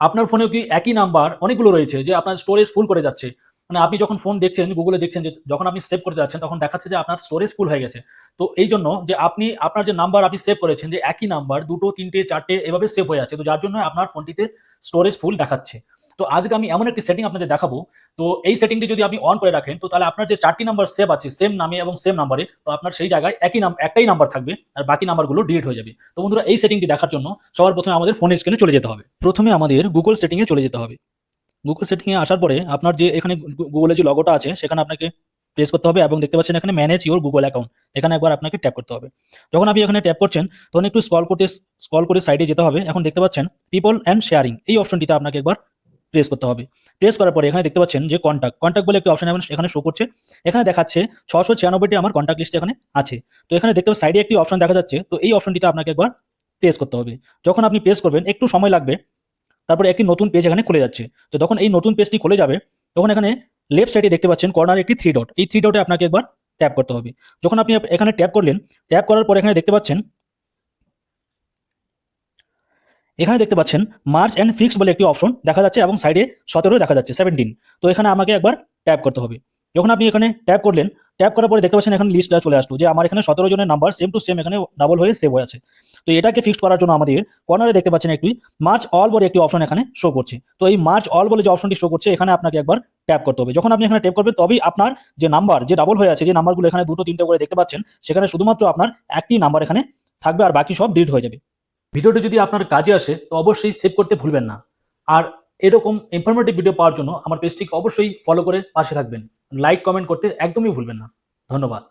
আপনার ফোনেও কি একই নাম্বার অনেকগুলো রয়েছে যে আপনার স্টোরেজ ফুল করে যাচ্ছে? মানে আপনি যখন ফোন দেখছেন, গুগলে দেখছেন, যে যখন আপনি সেভ করতে যাচ্ছেন তখন দেখাচ্ছে যে আপনার স্টোরেজ ফুল হয়ে গেছে। তো এইজন্য যে আপনি আপনার যে নাম্বার আপনি সেভ করেছেন, যে একই নাম্বার ২ টো ৩ টে ৪ টে এভাবে সেভ হয়ে আছে। তো যার জন্য আপনার ফোনটিতে স্টোরেজ ফুল দেখাচ্ছে। তো আজকে আমি এমন একটি সেটিং আপনাদের দেখাবো। তো এই সেটিংটি যদি আপনি অন করে রাখেন, তো তাহলে আপনার যে ৪ টি নাম্বার সেভ আছে সেম নামে এবং সেম নাম্বারে, তো আপনার সেই জায়গায় একটাই নাম্বার থাকবে আর বাকি নাম্বারগুলো ডিলিট হয়ে যাবে। তো বন্ধুরা, এই সেটিংটি দেখার জন্য সবার প্রথমে আমাদের ফোনের স্ক্রিনে চলে যেতে হবে। প্রথমে আমাদের গুগল সেটিংয়ে চলে যেতে হবে। গুগল সেটিংয়ে আসার পরে আপনার যে এখানে গুগলের যে লগোটা আছে সেখানে আপনাকে প্রেস করতে হবে এবং দেখতে পাচ্ছেন এখানে ম্যানেজ ইওর গুগল অ্যাকাউন্ট, এখানে একবার আপনাকে ট্যাপ করতে হবে। যখন আপনি এখানে ট্যাপ করছেন তখন একটু স্ক্রল করে সাইডে যেতে হবে। এখন দেখতে পাচ্ছেন পিপল অ্যান্ড শেয়ারিং, এই অপশনটিতে আপনাকে একবার প্রেস করতে হবে। প্রেস করার পরে এখানে দেখতে পাচ্ছেন যে কন্ট্যাক্ট বলে একটি অপশন এখানে শো করছে। এখানে দেখাচ্ছে 696টি আমার কন্ট্যাক্ট লিস্টে এখানে আছে। তো এখানে দেখতে সাইডে একটি অপশন দেখা যাচ্ছে, তো এই অপশনটিতে আপনাকে একবার প্রেস করতে হবে। যখন আপনি প্রেস করবেন একটু সময় লাগবে, তারপরে একটি নতুন পেজ এখানে খুলে যাচ্ছে। তো যখন এই নতুন পেজটি খুলে যাবে তখন এখানে লেফট সাইডে দেখতে পাচ্ছেন কর্নারে একটি থ্রি ডট, এই থ্রি ডটে আপনাকে একবার ট্যাপ করতে হবে। যখন আপনি এখানে ট্যাপ করলেন, ট্যাপ করার পর এখানে দেখতে পাচ্ছেন মার্চ অ্যান্ড ফিক্স বলে একটি অপশন দেখা যাচ্ছে এবং সাইডে 17 দেখা যাচ্ছে 17। তো এখানে আমাকে একবার ট্যাপ করতে হবে। যখন আপনি এখানে ট্যাপ করলেন, ট্যাপ করার পরে দেখতে পাচ্ছেন এখানে লিস্টটা চলে আসলো যে আমার এখানে 17 জনের নাম্বার সেম টু সেম এখানে ডাবল হয়ে সেভ হয়ে আছে। তো এটাকে ফিক্স করার জন্য আমাদের কর্নারে দেখতে পাচ্ছেন একটি মার্চ অল বলে একটি অপশন এখানে শো করছে। তো এই মার্চ অল বলে যে অপশনটি শো করছে এখানে আপনাকে একবার ট্যাপ করতে হবে। যখন আপনি এখানে ট্যাপ করবেন তবেই আপনার যে নাম্বার যে ডাবল হয়ে আছে, যে নাম্বারগুলো এখানে 2টো 3টে করে দেখতে পাচ্ছেন, সেখানে শুধুমাত্র আপনার একটি নাম্বার এখানে থাকবে আর বাকি সব ডিলিট হয়ে যাবে। ভিডিওটি যদি আপনার কাজে আসে তো অবশ্যই সেভ করতে ভুলবেন না। আর এরকম ইনফরমেটিভ ভিডিও পাওয়ার জন্য আমার পেজটিকে অবশ্যই ফলো করে পাশে থাকবেন। লাইক কমেন্ট করতে একদমই ভুলবেন না। ধন্যবাদ।